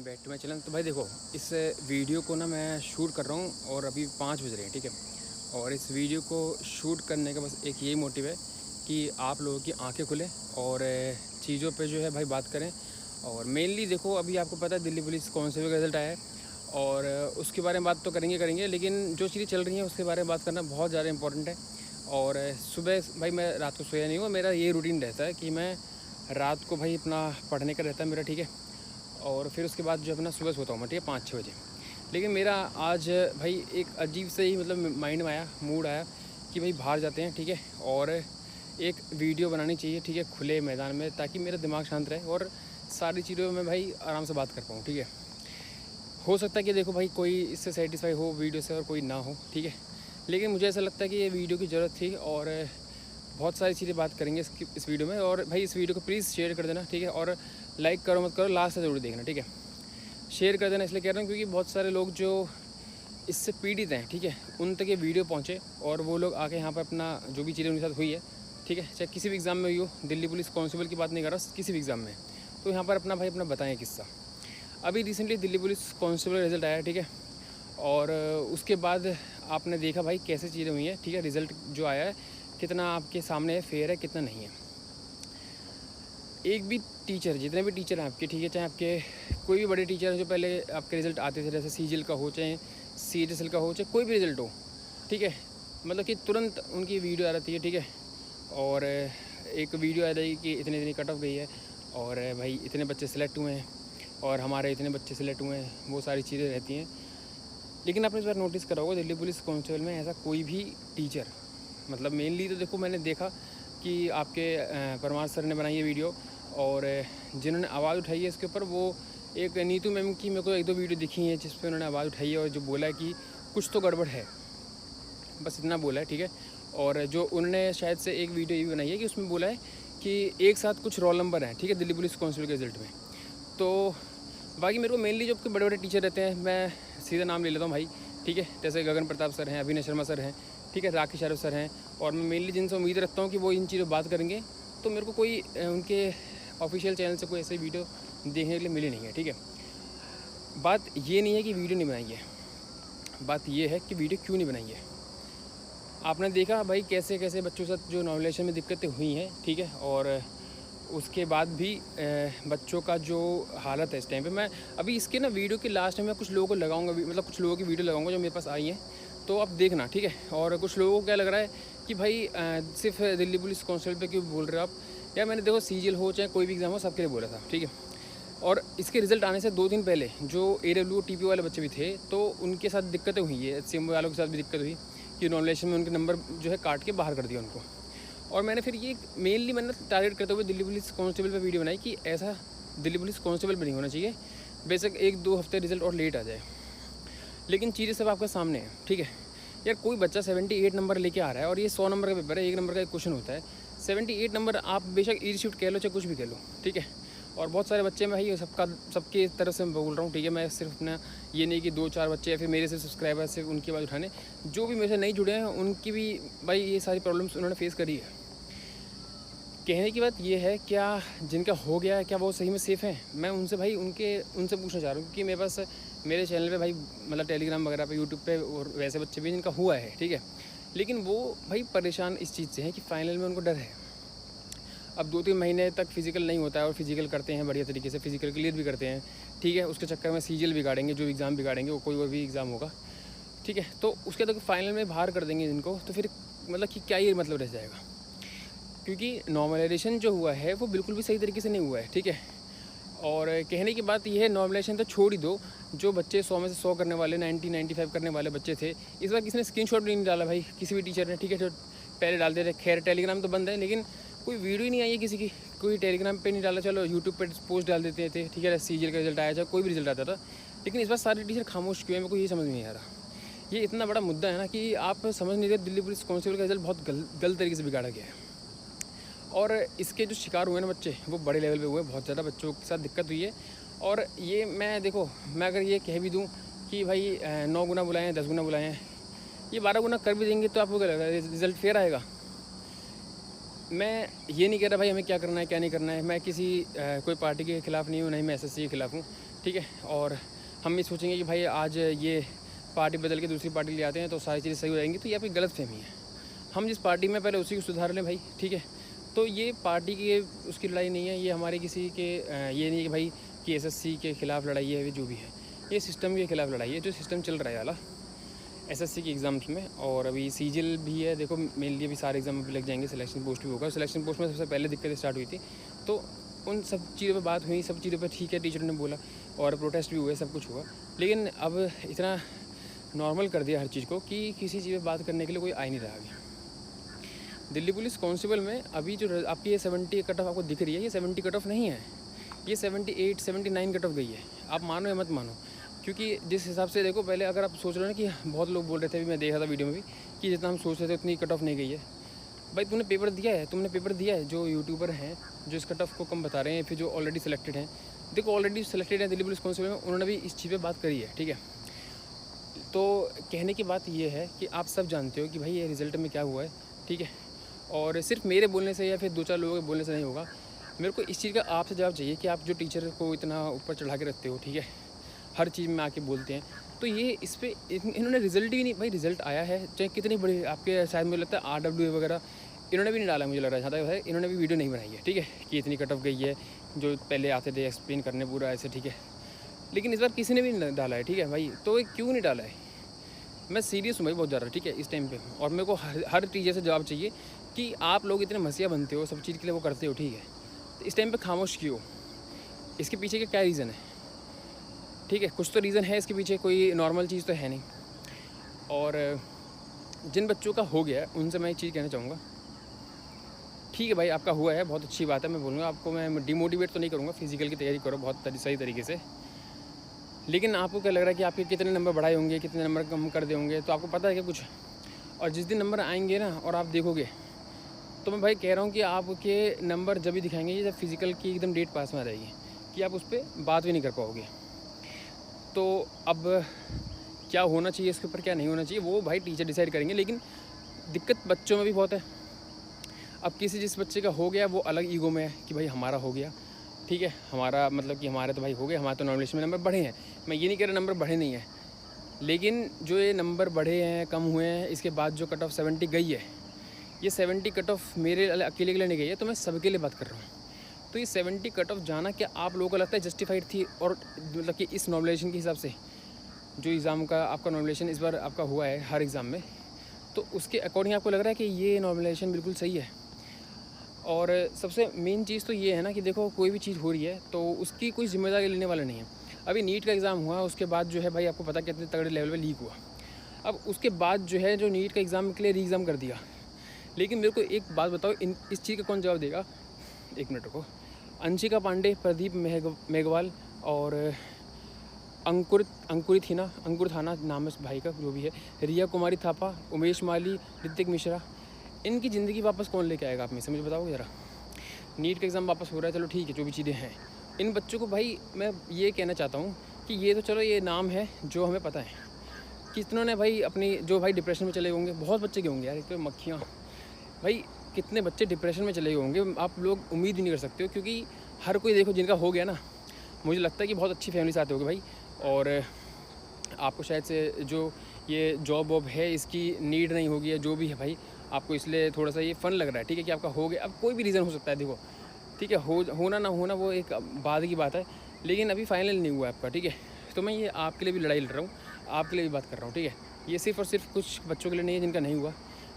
Back to my channel. तो भाई देखो, इस वीडियो को ना मैं शूट कर रहा हूँ और अभी 5 बज रहे हैं, ठीक है। और इस वीडियो को शूट करने का बस एक यही मोटिव है कि आप लोगों की आंखें खुलें और चीज़ों पे जो है भाई बात करें। और मेनली देखो, अभी आपको पता है दिल्ली पुलिस कांस्टेबल का रिज़ल्ट आया है और उसके बारे में बात तो करेंगे, लेकिन जो चीज़ें चल रही हैं उसके बारे में बात करना बहुत ज़्यादा इंपॉर्टेंट है। और सुबह भाई मैं रात को सोया नहीं हूँ, मेरा ये रूटीन रहता है कि मैं रात को भाई अपना पढ़ने का रहता है मेरा, ठीक है। और फिर उसके बाद जो अपना सुबह सोता हूँ मैं, ठीक है, 5-6 बजे। लेकिन मेरा आज भाई एक अजीब से ही मतलब माइंड में आया, मूड आया कि भाई बाहर जाते हैं, ठीक है। और एक वीडियो बनानी चाहिए, ठीक है, खुले मैदान में, ताकि मेरा दिमाग शांत रहे और सारी चीज़ों में भाई आराम से बात कर पाऊँ, ठीक है। हो सकता है कि देखो भाई कोई इससे सेटिस्फाई हो वीडियो से और कोई ना हो, ठीक है। लेकिन मुझे ऐसा लगता है कि ये वीडियो की ज़रूरत थी और बहुत सारी चीज़ें बात करेंगे इस वीडियो में। और भाई इस वीडियो को प्लीज़ शेयर कर देना, ठीक है। और लाइक करो मत करो, लास्ट से ज़रूर देखना, ठीक है। शेयर कर देना इसलिए कह रहा हूँ क्योंकि बहुत सारे लोग जो इससे पीड़ित हैं, ठीक है, उन तक ये वीडियो पहुँचे और वो लोग आके यहाँ पर अपना जो भी चीज़ें उनके साथ हुई है, ठीक है, चाहे किसी भी एग्ज़ाम में हुई हो, दिल्ली पुलिस कांस्टेबल की बात नहीं कर रहा, किसी भी एग्ज़ाम में, तो यहाँ पर अपना भाई अपना बताएं किस्सा। अभी रिसेंटली दिल्ली पुलिस कांस्टेबल का रिज़ल्ट आया, ठीक है। और उसके बाद आपने देखा भाई कैसे चीज़ें हुई हैं, ठीक है। रिज़ल्ट जो आया है कितना आपके सामने है, फेयर है, कितना नहीं है। एक भी टीचर, जितने भी टीचर हैं आपके, ठीक है, चाहे आपके कोई भी बड़े टीचर हैं जो पहले आपके रिज़ल्ट आते थे, जैसे सीजीएल का हो, चाहे सीएचएसएल का हो, चाहे कोई भी रिज़ल्ट हो, ठीक है, मतलब कि तुरंत उनकी वीडियो आ जाती है, ठीक है। और एक वीडियो आ जाएगी कि इतनी इतनी कट ऑफ गई है और भाई इतने बच्चे सेलेक्ट हुए हैं और हमारे इतने बच्चे सेलेक्ट हुए हैं, वो सारी चीज़ें रहती हैं। लेकिन आपने इस बार नोटिस करा होगा दिल्ली पुलिस कांस्टेबल में ऐसा कोई भी टीचर, मतलब मेनली तो देखो मैंने देखा कि आपके परमार सर ने बनाई है वीडियो और जिन्होंने आवाज़ उठाई है इसके ऊपर, वो एक नीतू मैम की मेरे को 1-2 वीडियो दिखी हैं जिस पे उन्होंने आवाज़ उठाई है और जो बोला है कि कुछ तो गड़बड़ है, बस इतना बोला है, ठीक है। और जो उन्होंने शायद से एक वीडियो ये भी बनाई है कि उसमें बोला है कि एक साथ कुछ रोल नंबर हैं, ठीक है, दिल्ली पुलिस कांस्टेबल के रिजल्ट में। तो बाकी मेरे को मेनली जो बड़े बड़े टीचर रहते हैं, मैं सीधा नाम ले लेता हूँ भाई, ठीक है, जैसे गगन प्रताप सर हैं, अभिनय शर्मा सर हैं, ठीक है, राकेश आरव सर हैं। और मैं मेनली जिनसे उम्मीद रखता हूँ कि वो इन चीज़ों बात करेंगे, तो मेरे को कोई उनके ऑफिशियल चैनल से कोई ऐसी वीडियो देखने के लिए मिली नहीं है, ठीक है। बात ये नहीं है कि वीडियो नहीं बनाई है, बात ये है कि वीडियो क्यों नहीं बनाई है। आपने देखा भाई कैसे कैसे बच्चों के साथ जो नॉमिनेशन में दिक्कतें हुई हैं, ठीक है। और उसके बाद भी बच्चों का जो हालत है इस टाइम पे, मैं अभी इसके ना वीडियो के लास्ट में मैं कुछ लोगों को लगाऊंगा, मतलब कुछ लोगों की वीडियो लगाऊंगा जो मेरे पास आई है, तो आप देखना, ठीक है। और कुछ लोगों को क्या लग रहा है कि भाई सिर्फ दिल्ली पुलिस कांस्टेबल पे क्यों बोल रहे हो आप। या मैंने देखो सीजीएल हो चाहे कोई भी एग्ज़ाम हो, सबके लिए बोला था, ठीक है। और इसके रिज़ल्ट आने से 2 दिन पहले जो AWO TPO वाले बच्चे भी थे, तो उनके साथ दिक्कतें हुई है, HCMO वालों के साथ भी दिक्कत हुई कि नॉमिनेशन में उनके नंबर जो है काट के बाहर कर दिया उनको। और मैंने फिर ये मेनली मैंने टारगेट करते हुए दिल्ली पुलिस कांस्टेबल पे वीडियो बनाई कि ऐसा दिल्ली पुलिस कांस्टेबल पे नहीं होना चाहिए, बेशक 1-2 हफ्ते रिजल्ट और लेट आ जाए, लेकिन चीज़ें सब आपके सामने है, ठीक है। यार कोई बच्चा 78 नंबर लेके आ रहा है और ये 100 नंबर का पेपर है, 1 नंबर का एक क्वेश्चन होता है। 78 नंबर आप बेशक ई रिसीप्ट कह लो चाहे कुछ भी कह लो, ठीक है। और बहुत सारे बच्चे, मैं भाई सबके तरफ से मैं बोल रहा हूँ, ठीक है। मैं सिर्फ अपना ये नहीं कि 2-4 बच्चे या फिर मेरे से सब्सक्राइबर सिर्फ उनकी आवाज़ उठाने, जो भी मेरे से नहीं जुड़े हैं उनकी भी भाई ये सारी प्रॉब्लम्स उन्होंने फेस करी है। कहने की बात ये है, क्या जिनका हो गया है क्या वो सही में सेफ़ हैं? मैं उनसे भाई उनसे पूछना चाह रहा हूँ, क्योंकि मेरे पास मेरे चैनल पे भाई मतलब टेलीग्राम वगैरह पे, यूट्यूब पे और वैसे बच्चे भी जिनका हुआ है, ठीक है। लेकिन वो भाई परेशान इस चीज़ से हैं कि फाइनल में उनको डर है। अब 2-3 महीने तक फिजिकल नहीं होता है और फिजिकल करते हैं बढ़िया तरीके से, फिजिकल क्लियर भी करते हैं, ठीक है। उसके चक्कर में सीजीएल बिगाड़ेंगे, जो एग्ज़ाम बिगाड़ेंगे वो कोई भी एग्ज़ाम होगा, ठीक है। तो उसके तक फाइनल में बाहर कर देंगे जिनको, तो फिर मतलब कि क्या ये मतलब रह जाएगा। क्योंकि नॉर्मलाइजेशन जो हुआ है वो बिल्कुल भी सही तरीके से नहीं हुआ है, ठीक है। और कहने की बात यह है, नॉर्मलाइजेशन तो छोड़ ही दो, जो बच्चे 100 में से 100 करने वाले, 90-95 करने वाले बच्चे थे, इस बार किसी ने स्क्रीनशॉट भी नहीं डाला भाई, किसी भी टीचर ने, ठीक है। जो पहले डालते थे, खैर टेलीग्राम तो बंद है, लेकिन कोई वीडियो ही नहीं आई है किसी की, कोई टेलीग्राम पे नहीं डाला, चलो यूट्यूब पे पोस्ट डाल देते थे, ठीक है, सीजीएल का रिजल्ट आया, चाहे कोई भी रिजल्ट आता था। लेकिन इस बार सारे टीचर खामोश क्यों है, मेरे को ये समझ नहीं आ रहा। ये इतना बड़ा मुद्दा है ना कि आप समझ नहीं रहे, दिल्ली पुलिस कांस्टेबल का रिजल्ट बहुत गलत तरीके से बिगाड़ा गया है। और इसके जो शिकार हुए ना बच्चे, वो बड़े लेवल पे हुए, बहुत ज़्यादा बच्चों के साथ दिक्कत हुई है। और ये मैं देखो, मैं अगर ये कह भी दूँ कि भाई 9 गुना बुलाएँ, 10 गुना बुलाएँ, ये 12 गुना कर भी देंगे, तो आपको क्या लगता है रिज़ल्ट फेयर आएगा? मैं ये नहीं कह रहा भाई हमें क्या करना है क्या नहीं करना है। मैं किसी कोई पार्टी के ख़िलाफ़ नहीं हूँ, नहीं मैं एसएससी के ख़िलाफ़ हूँ, ठीक है। और हम ये सोचेंगे कि भाई आज ये पार्टी बदल के दूसरी पार्टी ले आते हैं तो सारी चीज़ें सही हो जाएंगी, तो ये आपकी गलतफहमी है। हम जिस पार्टी में पहले उसी को सुधार लें भाई, ठीक है। तो ये पार्टी की उसकी लड़ाई नहीं है, ये हमारे किसी के ये नहीं है कि भाई कि एसएससी के ख़िलाफ़ लड़ाई है, जो भी है ये सिस्टम के ख़िलाफ़ लड़ाई है, जो सिस्टम चल रहा है वाला एसएससी के एग्ज़ाम्स में। और अभी सीजीएल भी है, देखो मेनली अभी सारे एग्ज़ाम अभी लग जाएंगे, सिलेक्शन पोस्ट भी होगा। सिलेक्शन पोस्ट में सबसे पहले दिक्कतें स्टार्ट हुई थी, तो उन सब चीज़ों पे बात हुई, सब चीज़ों पे ठीक है, टीचरों ने बोला और प्रोटेस्ट भी हुए, सब कुछ हुआ। लेकिन अब इतना नॉर्मल कर दिया हर चीज़ को कि किसी चीज़ पे बात करने के लिए कोई आ ही नहीं रहा अभी। दिल्ली पुलिस कांस्टेबल में अभी जो आपकी ये 70 कट ऑफ आपको दिख रही है, ये 70 कट ऑफ नहीं है, ये 78 79 कट ऑफ गई है। आप मानो या मत मानो, क्योंकि जिस हिसाब से देखो, पहले अगर आप सोच रहे हो ना कि बहुत लोग बोल रहे थे, अभी मैं देख रहा था वीडियो में भी, कि जितना हम सोच रहे थे उतनी कट ऑफ नहीं गई है। भाई तुमने पेपर दिया है, जो यूट्यूबर हैं जो इस कट ऑफ को कम बता रहे हैं, फिर जो ऑलरेडी सिलेक्टेड हैं, देखो ऑलरेडी सिलेक्टेड है दिल्ली पुलिस कांस्टेबल में, उन्होंने भी इस चीज़ पर बात करी है, ठीक है। तो कहने की बात ये है कि आप सब जानते हो कि भाई ये रिज़ल्ट में क्या हुआ है, ठीक है। और सिर्फ मेरे बोलने से या फिर 2-4 लोगों के बोलने से नहीं होगा। मेरे को इस चीज़ का आपसे जवाब चाहिए कि आप जो टीचर को इतना ऊपर चढ़ा के रखते हो, ठीक है, हर चीज़ में आके बोलते हैं, तो ये इस पर इन्होंने रिज़ल्ट ही नहीं, भाई रिज़ल्ट आया है चाहे कितनी बड़ी आपके, शायद मुझे लगता है RW वगैरह इन्होंने भी नहीं डाला, मुझे लग रहा है जहाँ तक है, इन्होंने भी वीडियो नहीं बनाई है, ठीक है, कि इतनी कट ऑफ गई है, जो पहले आते थे एक्सप्लेन करने पूरा ऐसे, ठीक है। लेकिन इस बार किसी ने भी नहीं डाला है, ठीक है भाई। तो ये क्यों नहीं डाला है? मैं सीरियस हूँ भाई बहुत ज़्यादा, ठीक है, इस टाइम पे। और मेरे को हर टीचर से जवाब चाहिए कि आप लोग इतने मसीहा बनते हो, सब चीज़ के लिए वो करते हो, ठीक है, तो इस टाइम पे खामोश क्यों? इसके पीछे का क्या रीज़न है? ठीक है, कुछ तो रीज़न है इसके पीछे, कोई नॉर्मल चीज़ तो है नहीं। और जिन बच्चों का हो गया उनसे मैं एक चीज़ कहना चाहूँगा, ठीक है भाई आपका हुआ है, बहुत अच्छी बात है, मैं बोलूँगा आपको, मैं डिमोटिवेट तो नहीं करूँगा, फिजिकल की तैयारी करो बहुत सही तरीके से। लेकिन आपको क्या लग रहा है कि आपके कितने नंबर बढ़ाए होंगे, कितने नंबर कम कर दे होंगे, तो आपको पता है क्या कुछ? और जिस दिन नंबर आएंगे ना और आप देखोगे, तो मैं भाई कह रहा हूँ कि आपके नंबर जब भी दिखाएंगे ये, जब फिज़िकल की एकदम डेट पास में आ जाएगी, कि आप उस पर बात भी नहीं कर पाओगे। तो अब क्या होना चाहिए इसके ऊपर, क्या नहीं होना चाहिए, वो भाई टीचर डिसाइड करेंगे। लेकिन दिक्कत बच्चों में भी बहुत है। अब जिस बच्चे का हो गया वो अलग ईगो में है कि भाई हमारा हो गया, ठीक है, हमारा मतलब कि हमारे तो भाई हो गए, हमारे तो नॉमिनेशन में नंबर बढ़े हैं। मैं ये नहीं कह रहा नंबर बढ़े नहीं है, लेकिन जो ये नंबर बढ़े हैं, कम हुए हैं, इसके बाद जो कट ऑफ 70 गई है, ये 70 कट ऑफ मेरे अकेले के लिए नहीं गई है, तो मैं सबके लिए बात कर रहा हूँ। तो ये 70 कट ऑफ जाना क्या आप लोगों को लगता है जस्टिफाइड थी? और मतलब कि इस नॉमिनेशन के हिसाब से जो एग्ज़ाम का आपका नॉमिनेशन इस बार आपका हुआ है हर एग्ज़ाम में, तो उसके अकॉर्डिंग आपको लग रहा है कि ये नॉमिनेशन बिल्कुल सही है? और सबसे मेन चीज़ तो ये है ना कि देखो कोई भी चीज़ हो रही है तो उसकी कोई जिम्मेदारी लेने वाला नहीं है। अभी नीट का एग्ज़ाम हुआ, उसके बाद जो है भाई आपको पता कितने तगड़े लेवल पे लीक हुआ। अब उसके बाद जो है जो नीट का एग्ज़ाम के लिए री एग्ज़ाम कर दिया। लेकिन मेरे को एक बात बताओ, इस चीज़ का कौन जवाब देगा? एक मिनट रुको। अंशिका पांडे, प्रदीप मेघवाल और अंकुर थाना नाम है उस भाई का, जो भी है, रिया कुमारी थापा, उमेश माली, ऋतिक मिश्रा, इनकी ज़िंदगी वापस कौन लेके आएगा? आप में से मुझे बताओ ज़रा। नीट का एग्ज़ाम वापस हो रहा है, चलो ठीक है, जो भी चीज़ें हैं, इन बच्चों को भाई मैं ये कहना चाहता हूँ कि ये तो चलो ये नाम है जो हमें पता है, कितनों ने भाई अपनी जो भाई डिप्रेशन में चले होंगे, बहुत बच्चे के होंगे यार, एक तो मक्खियाँ भाई, कितने बच्चे डिप्रेशन में चले गए होंगे, आप लोग उम्मीद भी नहीं कर सकते हो। क्योंकि हर कोई देखो जिनका हो गया ना, मुझे लगता है कि बहुत अच्छी फैमिली से आते होगे भाई, और आपको शायद से जो ये जॉब वॉब है इसकी नीड नहीं होगी, या जो भी है भाई, आपको इसलिए थोड़ा सा ये फ़न लग रहा है, ठीक है, कि आपका हो गया। अब कोई भी रीज़न हो सकता है, देखो ठीक है, होना ना होना वो एक बाद की बात है, लेकिन अभी फाइनल नहीं हुआ आपका, ठीक है। तो मैं ये आपके लिए भी लड़ाई लड़ रहा हूँ, आपके लिए भी बात कर रहा हूँ, ठीक है। ये सिर्फ और सिर्फ कुछ बच्चों के लिए नहीं है जिनका नहीं हुआ,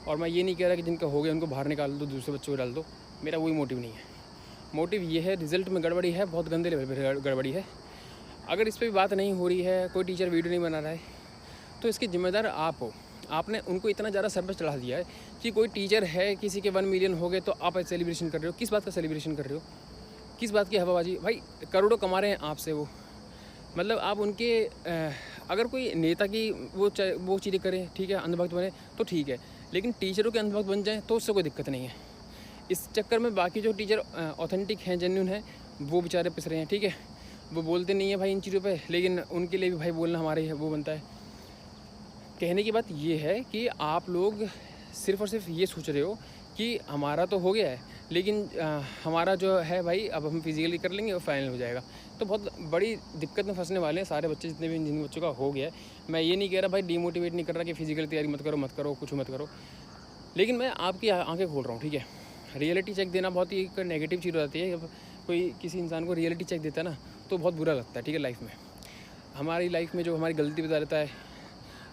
और मैं ये नहीं कह रहा कि जिनका हो गया उनको बाहर निकाल दो, दूसरे बच्चों को डाल दो, मेरा वही मोटिव नहीं है। मोटिव ये है, रिज़ल्ट में गड़बड़ी है, बहुत गंदे लेवल पर गड़बड़ी है। अगर इस पर भी बात नहीं हो रही है, कोई टीचर वीडियो नहीं बना रहा है, तो इसके ज़िम्मेदार आप हो। आपने उनको इतना ज़्यादा सर पर चढ़ा दिया है कि कोई टीचर है, किसी के 1 मिलियन हो गए तो आप सेलिब्रेशन कर रहे हो। किस बात का सेलिब्रेशन कर रहे हो? किस बात की हवाबाजी? भाई करोड़ों कमा रहे हैं आपसे वो, मतलब आप उनके अगर कोई नेता की वो चीज़ें करें, ठीक है, अंधभक्त बने तो ठीक है, लेकिन टीचरों के अंधभक्त बन जाएँ तो उससे कोई दिक्कत नहीं है। इस चक्कर में बाकी जो टीचर ऑथेंटिक हैं, जेन्युइन हैं, वो बेचारे पिस रहे हैं, ठीक है। वो बोलते नहीं है भाई इन चीज़ों पे, लेकिन उनके लिए भी भाई बोलना हमारे वो बनता है। कहने की बात ये है कि आप लोग सिर्फ़ और सिर्फ ये सोच रहे हो कि हमारा तो हो गया है, लेकिन हमारा जो है भाई अब हम फिजिकली कर लेंगे और फाइनल हो जाएगा। तो बहुत बड़ी दिक्कत में फंसने वाले हैं सारे बच्चे, जितने भी जिन बच्चों का हो गया है। मैं ये नहीं कह रहा भाई, डिमोटिवेट नहीं कर रहा कि फिजिकल तैयारी मत करो कुछ मत करो, लेकिन मैं आपकी आंखें खोल रहा हूँ, ठीक है। रियलिटी चेक देना बहुत ही एक नेगेटिव चीज़ हो जाती है। जब कोई किसी इंसान को रियलिटी चेक देता है ना, तो बहुत बुरा लगता है, ठीक है। लाइफ में, हमारी लाइफ में जो हमारी गलती बता देता है,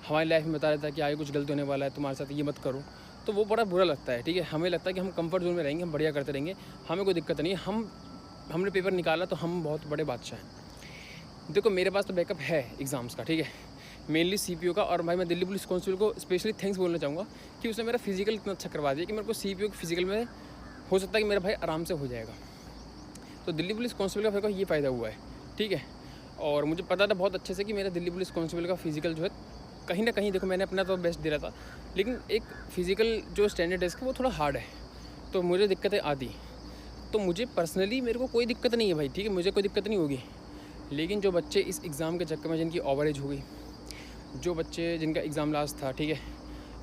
हमारी लाइफ में बता देता है कि आगे कुछ गलत होने वाला है, तुम्हारे साथ ये मत करो, तो वो बड़ा बुरा लगता है, ठीक है। हमें लगता है कि हम कंफर्ट जोन में रहेंगे, हम बढ़िया करते रहेंगे, हमें कोई दिक्कत नहीं है, हमने पेपर निकाला तो हम बहुत बड़े बादशाह हैं। देखो मेरे पास तो बैकअप है एग्ज़ाम्स का, ठीक है, मेनली सीपीओ का। और भाई मैं दिल्ली पुलिस कांस्टेबल को स्पेशली थैंक्स बोलना चाहूँगा कि उसने मेरा फिजिकल इतना अच्छा करवा दिया कि मेरे को सीपीओ के फिजिकल में हो सकता है कि मेरा भाई आराम से हो जाएगा। तो दिल्ली पुलिस कांस्टेबल का मेरे को ये फ़ायदा हुआ है, ठीक है। और मुझे पता था बहुत अच्छे से कि मेरा दिल्ली पुलिस कांस्टेबल का फिजिकल जो है कहीं ना कहीं, देखो मैंने अपना तो बेस्ट दे रहा था, लेकिन एक फ़िज़िकल जो स्टैंडर्ड है इसका वो थोड़ा हार्ड है, तो मुझे दिक्कतें आती। तो मुझे पर्सनली मेरे को कोई दिक्कत नहीं है भाई, ठीक है, मुझे कोई दिक्कत नहीं होगी। लेकिन जो बच्चे इस एग्ज़ाम के चक्कर में जिनकी ओवरेज हो गई, जो बच्चे जिनका एग्ज़ाम लास्ट था, ठीक है,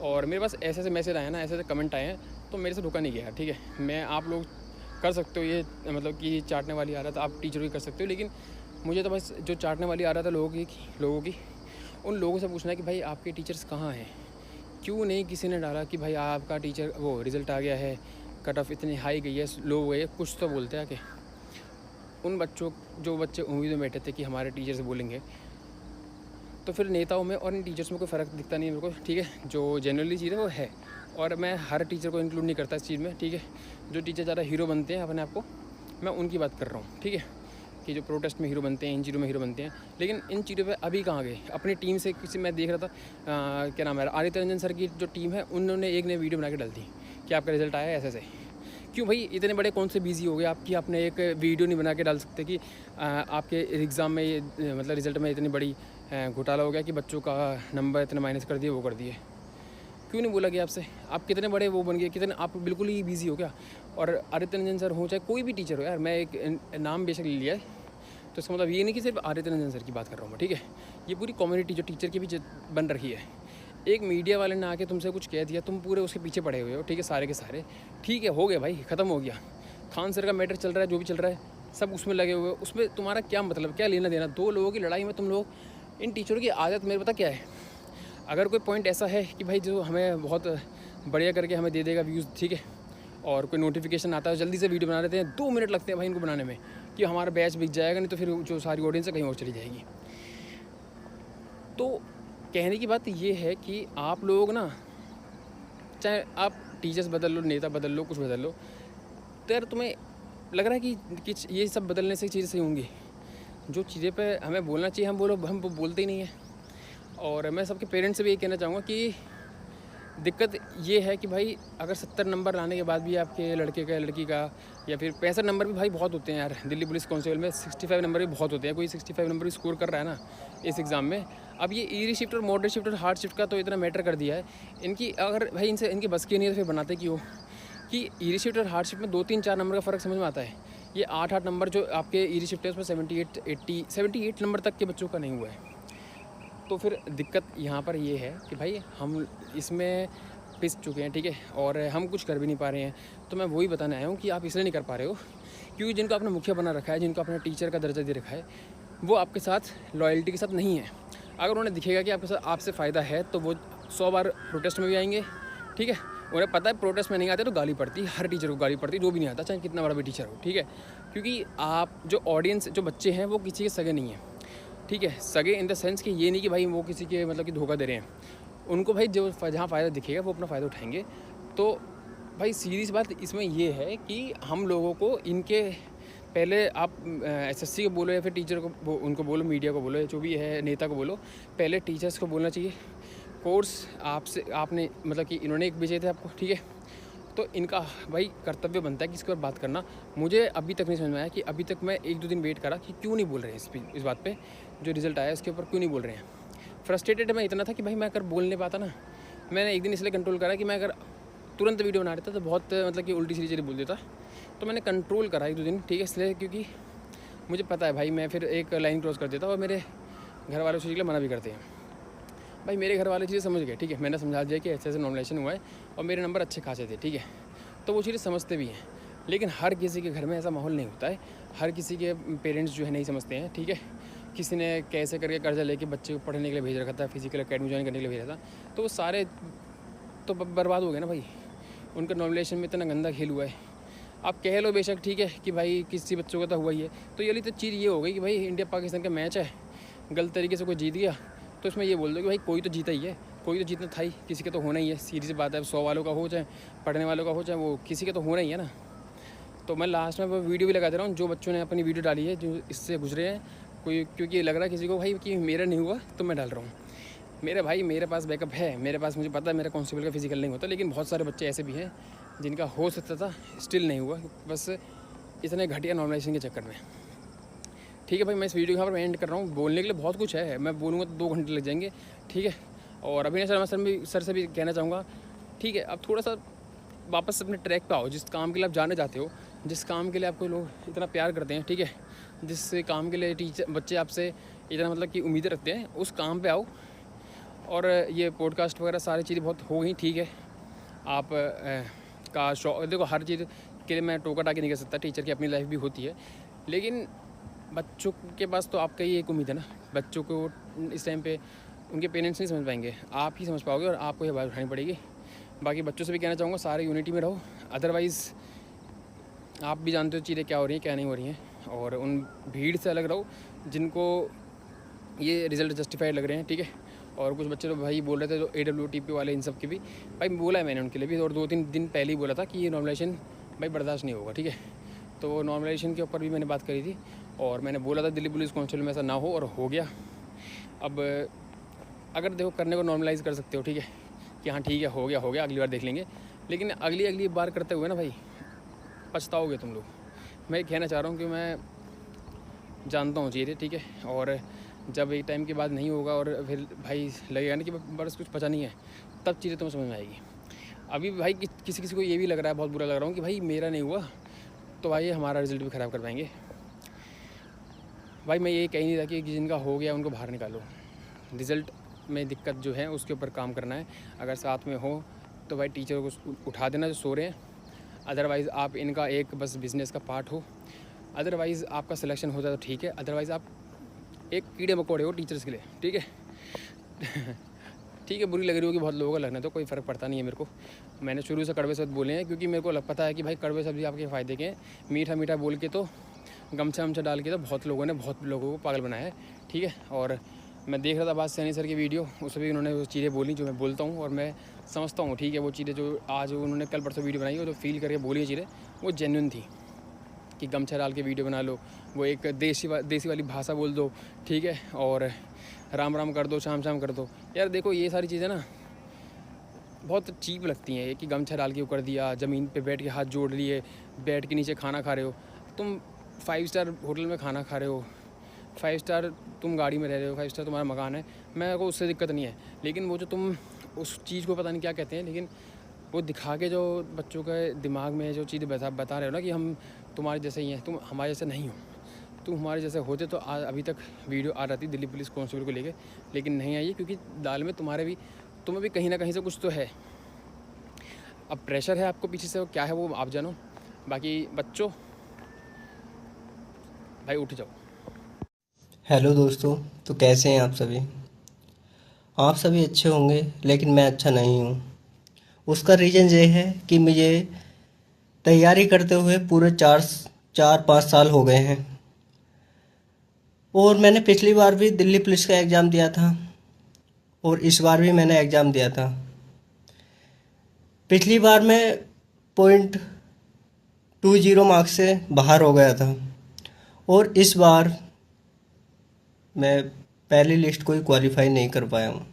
और मेरे पास ऐसे मैसेज आए ना, ऐसे कमेंट आए हैं, तो मेरे से रुका नहीं गया, ठीक है। मैं, आप लोग कर सकते हो ये, मतलब कि चाटने वाली आदत आप टीचर भी कर सकते हो, लेकिन मुझे तो बस जो चाटने वाली आदत है लोगों की उन लोगों से पूछना है कि भाई आपके टीचर्स कहाँ हैं। क्यों नहीं किसी ने डाला कि भाई आपका टीचर वो रिज़ल्ट आ गया है, कट ऑफ इतनी हाई गई है, लो गई है, कुछ तो बोलते हैं आके। उन बच्चों, जो बच्चे उम्मीद में बैठे थे कि हमारे टीचर से बोलेंगे, तो फिर नेताओं में और इन टीचर्स में कोई फ़र्क दिखता नहीं है मेरे को, ठीक है। जो जनरली चीज़ है वो है, और मैं हर टीचर को इंक्लूड नहीं करता इस चीज़ में, ठीक है। जो टीचर ज़्यादा हीरो बनते हैं अपने आप को, मैं उनकी बात कर रहा हूँ, ठीक है, कि जो प्रोटेस्ट में हीरो बनते हैं, इन चीज़ों में हीरो बनते हैं। लेकिन इन चीज़ों पे अभी कहाँ गए अपनी टीम से। किसी, मैं देख रहा था क्या नाम है, आदित्य रंजन सर की जो टीम है, उन्होंने एक ने वीडियो बना के डाल दी कि आपका रिज़ल्ट आया है ऐसे। क्यों भाई इतने बड़े कौन से बिजी हो गए आपकी, आपने एक वीडियो नहीं बना के डाल सकते कि आपके एग्ज़ाम में ये मतलब रिज़ल्ट में इतनी बड़ी घोटाला हो गया कि बच्चों का नंबर इतने माइनस कर दिए, वो कर दिए। क्यों नहीं बोला गया आपसे? आप कितने बड़े वो बन गए, कितने आप बिल्कुल ही बिजी हो क्या। और आदित्य रंजन सर हो चाहे कोई भी टीचर हो, यार मैं एक नाम बेशक ले लिया है, तो इसका मतलब ये नहीं कि सिर्फ आदित्य रंजन सर की बात कर रहा हूँ मैं, ठीक है। ये पूरी कम्युनिटी जो टीचर की भी बन रखी है। एक मीडिया वाले ने आके तुमसे कुछ कह दिया, तुम पूरे उसके पीछे पड़े हुए हो, ठीक है, सारे के सारे, ठीक है, हो गए भाई, ख़त्म हो गया। खान सर का मैटर चल रहा है, जो भी चल रहा है, सब उसमें लगे हुए, उसमें तुम्हारा क्या मतलब, क्या लेना देना। दो लोगों की लड़ाई में तुम लोग, इन टीचरों की आदत मेरे पता क्या है, अगर कोई पॉइंट ऐसा है कि भाई जो हमें बहुत बढ़िया करके हमें दे देगा व्यूज़, ठीक है, और कोई नोटिफिकेशन आता है, जल्दी से वीडियो बना देते हैं, 2 मिनट लगते हैं भाई इनको बनाने में, कि हमारा बैच बिक जाएगा, नहीं तो फिर जो सारी ऑडियंस है कहीं और चली जाएगी। तो कहने की बात ये है कि आप लोग ना, चाहे आप टीचर्स बदल लो, नेता बदल लो, कुछ बदल लो, तो यार तुम्हें लग रहा है कि ये सब बदलने से चीज़ें सही होंगी। जो चीज़ें पे हमें बोलना चाहिए हम वो बोलते ही नहीं हैं। और मैं सबके पेरेंट्स से भी ये कहना चाहूँगा कि दिक्कत ये है कि भाई अगर 70 नंबर लाने के बाद भी आपके लड़के का, लड़की का, या फिर 65 नंबर भी भाई बहुत होते हैं यार, दिल्ली पुलिस कांस्टेबल में 65 नंबर भी बहुत होते हैं। कोई 65 नंबर भी स्कोर कर रहा है ना इस एग्ज़ाम में। अब ये ईजी शिफ्ट और मॉडरेट शिफ्ट और हार्ड शिफ्ट का तो इतना मैटर कर दिया है इनकी, अगर भाई इनसे इनकी बस की नहीं है तो फिर बनाते क्यों। कि ईजी शिफ्ट और हार्ड शिफ्ट में 2-3-4 नंबर का फ़र्क समझ में आता है। ये 8-8 नंबर जो आपके ईजी शिफ्ट है उसमें 78 नंबर तक के बच्चों का नहीं हुआ है। तो फिर दिक्कत यहाँ पर ये है कि भाई हम इसमें पिस चुके हैं, ठीक है, और हम कुछ कर भी नहीं पा रहे हैं। तो मैं वही बताने आया हूँ कि आप इसलिए नहीं कर पा रहे हो क्योंकि जिनको आपने मुखिया बना रखा है, जिनको आपने टीचर का दर्जा दे रखा है, वो आपके साथ लॉयल्टी के साथ नहीं है। अगर उन्हें दिखेगा कि आपके साथ आपसे फ़ायदा है तो वो 100 बार प्रोटेस्ट में भी आएंगे, ठीक है। उन्हें पता है प्रोटेस्ट में नहीं आते तो गाली पड़ती, हर टीचर को गाली पड़ती, जो भी नहीं आता, चाहे कितना बड़ा भी टीचर हो, ठीक है। क्योंकि आप जो ऑडियंस, जो बच्चे हैं, वो किसी के सगे नहीं हैं, ठीक है। सगे इन द सेंस कि ये नहीं कि भाई वो किसी के मतलब कि धोखा दे रहे हैं। उनको भाई जो जहाँ फ़ायदा दिखेगा वो अपना फ़ायदा उठाएंगे। तो भाई सीरियस बात इसमें ये है कि हम लोगों को इनके पहले आप एसएससी को बोलो या फिर टीचर को, उनको बोलो, मीडिया को बोलो, जो भी है, नेता को बोलो, पहले टीचर्स को बोलना चाहिए। कोर्स आपने मतलब कि इन्होंने एक भेजे थे आपको, ठीक है, तो इनका भाई कर्तव्य बनता है कि इसके ऊपर बात करना। मुझे अभी तक नहीं समझ में आया कि अभी तक मैं 1-2 दिन वेट करा कि क्यों नहीं बोल रहे हैं इस बात पे, जो रिज़ल्ट आया उसके ऊपर क्यों नहीं बोल रहे हैं। फ्रस्ट्रेटेड मैं इतना था कि भाई मैं अगर बोल नहीं पाता ना, मैंने एक दिन इसलिए कंट्रोल करा कि मैं अगर तुरंत वीडियो बना देता तो बहुत मतलब कि उल्टी सीधी चीज़ें बोल देता। तो मैंने कंट्रोल करा 1-2 दिन, ठीक है, इसलिए क्योंकि मुझे पता है भाई मैं फिर एक लाइन क्रॉस कर देता और मेरे घर वाले उस चीज़ के लिए मना भी करते हैं। भाई मेरे घर वाले चीज़ें समझ गए, ठीक है, मैंने समझा दिया कि ऐसे नॉमिनेशन हुआ है और मेरे नंबर अच्छे खासे थे, ठीक है, तो वो चीज़ें समझते भी हैं। लेकिन हर किसी के घर में ऐसा माहौल नहीं होता है, हर किसी के पेरेंट्स जो है नहीं समझते हैं, ठीक है। किसी ने कैसे करके कर्जा लेके बच्चे को पढ़ने के लिए भेज रखा था, फिजिकल अकेडमी ज्वाइन करने के लिए भेजा था, तो वो सारे तो बर्बाद हो गए ना भाई। उनका नॉमिनेशन में इतना गंदा खेल हुआ है। आप कह लो बेशक, ठीक है, कि भाई किसी बच्चों का तो हुआ ही है, तो ये तो चीज़ ये हो गई कि भाई इंडिया पाकिस्तान का मैच है, गलत तरीके से कोई जीत गया तो इसमें ये बोल दो कि भाई कोई तो जीता ही है, कोई तो जीतना था ही, किसी का तो होना ही है। सीधी सी बात है, 100 वालों का हो चाहे पढ़ने वालों का हो, चाहे वो किसी का तो होना ही है ना। तो मैं लास्ट में वो वीडियो भी लगा दे रहा हूँ, जो बच्चों ने अपनी वीडियो डाली है जो इससे गुजरे हैं, कोई क्योंकि लग रहा है किसी को भाई कि मेरा नहीं हुआ तो मैं डाल रहा हूँ। मेरे भाई मेरे पास बैकअप है, मेरे पास, मुझे पता है मेरा कांस्टेबल का फिजिकल नहीं होता, लेकिन बहुत सारे बच्चे ऐसे भी हैं जिनका हो सकता था, स्टिल नहीं हुआ, बस इतने घटिया नॉर्मलाइजेशन के चक्कर में। ठीक है भाई, मैं इस वीडियो यहाँ पर एंड कर रहा हूँ। बोलने के लिए बहुत कुछ है, मैं बोलूँगा तो 2 घंटे लग जाएंगे, ठीक है। और अभी सर से भी कहना चाहूँगा, ठीक है, अब थोड़ा सा वापस अपने ट्रैक पे आओ। जिस काम के लिए आप जाने जाते हो, जिस काम के लिए आपको लोग इतना प्यार करते हैं, ठीक है, जिस काम के लिए टीचर बच्चे आपसे इतना मतलब कि उम्मीदें रखते हैं, उस काम पे आओ। और ये पॉडकास्ट वगैरह सारी चीज़ें बहुत हो गई, ठीक है। आप का शौक, देखो हर चीज़ के लिए मैं टोका टाकी नहीं कर सकता, टीचर की अपनी लाइफ भी होती है, लेकिन बच्चों के पास तो आपका ही एक उम्मीद है ना। बच्चों को इस टाइम पे उनके पेरेंट्स नहीं समझ पाएंगे, आप ही समझ पाओगे, और आपको ये बात उठानी पड़ेगी। बाकी बच्चों से भी कहना चाहूँगा, सारे यूनिटी में रहो, अदरवाइज़ आप भी जानते हो चीज़ें क्या हो रही हैं क्या नहीं हो रही हैं, और उन भीड़ से अलग रहो जिनको ये रिज़ल्ट जस्टिफाइड लग रहे हैं, ठीक है। और कुछ बच्चे तो भाई बोल रहे थे, जो AWTP वाले, इन सब के भी भाई बोला है मैंने उनके लिए भी, और 2-3 दिन पहले ही बोला था कि ये नॉर्मलाइजेशन भाई बर्दाश्त नहीं होगा, ठीक है। तो नॉर्मलाइजेशन के ऊपर भी मैंने बात करी थी, और मैंने बोला था दिल्ली पुलिस काउंसिल में ऐसा ना हो, और हो गया। अब अगर देखो करने को नॉर्मलाइज़ कर सकते हो, ठीक है, कि हाँ ठीक है हो गया, अगली बार देख लेंगे, लेकिन अगली बार करते हुए ना भाई पछताओगे तुम लोग। मैं कहना चाह रहा हूँ कि मैं जानता हूँ चीज़ें, ठीक है, और जब एक टाइम के बाद नहीं होगा और फिर भाई लगेगा ना कि बस कुछ पता नहीं है, तब चीज़ें तुम्हें समझ में आएगी। अभी भाई किसी को ये भी लग रहा है, बहुत बुरा लग रहा हूँ कि भाई मेरा नहीं हुआ तो भाई हमारा रिज़ल्ट भी ख़राब कर पाएंगे। भाई मैं ये कह नहीं था कि जिनका हो गया उनको बाहर निकालो, रिज़ल्ट में दिक्कत जो है उसके ऊपर काम करना है। अगर साथ में हो तो भाई टीचर को उठा देना जो सो रहे हैं, अदरवाइज़ आप इनका एक बस बिज़नेस का पार्ट हो। अदरवाइज़ आपका सिलेक्शन होता है तो ठीक है, अदरवाइज़ आप एक कीड़े मकोड़े हो टीचर्स के लिए, ठीक है। ठीक है, बुरी लग रही होगी बहुत लोगों का, लगना तो कोई फ़र्क पड़ता नहीं है मेरे को। मैंने शुरू से कड़वे शब्द बोले हैं क्योंकि मेरे को पता है कि भाई कड़वे शब्द भी आपके फ़ायदे के हैं। मीठा मीठा बोल के तो, गमछा वमछा डाल के तो बहुत लोगों को पागल बनाया है, ठीक है। और मैं देख रहा था बात सैनी सर की वीडियो, उसमें भी उन्होंने वो चीज़ें बोली जो मैं बोलता हूँ, और मैं समझता हूँ, ठीक है। वो चीज़ें जो आज उन्होंने कल परसों वीडियो बनाई, वो जो फील करके बोली चीज़ें, वो जेन्युइन थी। कि गमछा डाल के वीडियो बना लो, वो एक देसी वाली भाषा बोल दो, ठीक है, और राम राम कर दो, शाम शाम कर दो। यार देखो ये सारी चीज़ें ना बहुत चीप लगती हैं, कि गमछा डाल के वो कर दिया, ज़मीन पे बैठ के हाथ जोड़ लिए, बेड के नीचे खाना खा रहे हो तुम, 5 स्टार होटल में खाना खा रहे हो, 5 स्टार तुम गाड़ी में रह रहे हो, 5 स्टार तुम्हारा मकान है, मेरे को उससे दिक्कत नहीं है। लेकिन वो जो तुम उस चीज़ को पता नहीं क्या कहते हैं, लेकिन वो दिखा के जो बच्चों के दिमाग में जो चीज़ें बता रहे हो ना कि हम तुम्हारे जैसे ही हैं, तुम हमारे जैसे नहीं हो। तुम हमारे जैसे होते तो अभी तक वीडियो आ रही दिल्ली पुलिस कांस्टेबल को लेके, लेकिन नहीं आई, क्योंकि दाल में तुम्हें भी कहीं ना कहीं से कुछ तो है। अब प्रेशर है आपको पीछे से, क्या है वो आप जानो। बाकी बच्चों भाई उठ जाओ। हेलो दोस्तों, तो कैसे हैं आप सभी। आप सभी अच्छे होंगे, लेकिन मैं अच्छा नहीं हूँ। उसका रीज़न ये है कि मुझे तैयारी करते हुए पूरे 4-5 साल हो गए हैं, और मैंने पिछली बार भी दिल्ली पुलिस का एग्ज़ाम दिया था, और इस बार भी मैंने एग्ज़ाम दिया था। पिछली बार मैं 0.20 मार्क्स से बाहर हो गया था, और इस बार मैं पहली लिस्ट को ही क्वालिफाई नहीं कर पाया हूँ।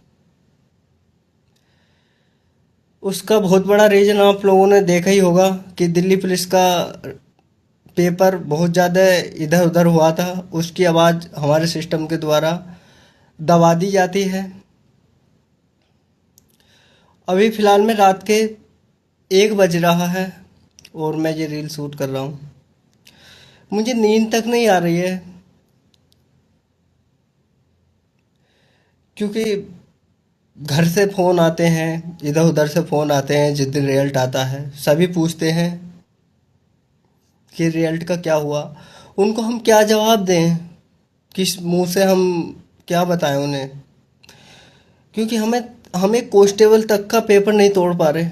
उसका बहुत बड़ा रीज़न आप लोगों ने देखा ही होगा कि दिल्ली पुलिस का पेपर बहुत ज़्यादा इधर उधर हुआ था। उसकी आवाज़ हमारे सिस्टम के द्वारा दबा दी जाती है। अभी फ़िलहाल में रात के 1 बज रहा है और मैं ये रील शूट कर रहा हूँ। मुझे नींद तक नहीं आ रही है, क्योंकि घर से फ़ोन आते हैं, इधर उधर से फ़ोन आते हैं। जिस दिन रिजल्ट आता है सभी पूछते हैं कि रिजल्ट का क्या हुआ, उनको हम क्या जवाब दें, किस मुंह से हम क्या बताएं उन्हें, क्योंकि हमें कांस्टेबल तक का पेपर नहीं तोड़ पा रहे।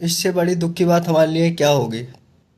इससे बड़ी दुख की बात हमारे लिए क्या होगी।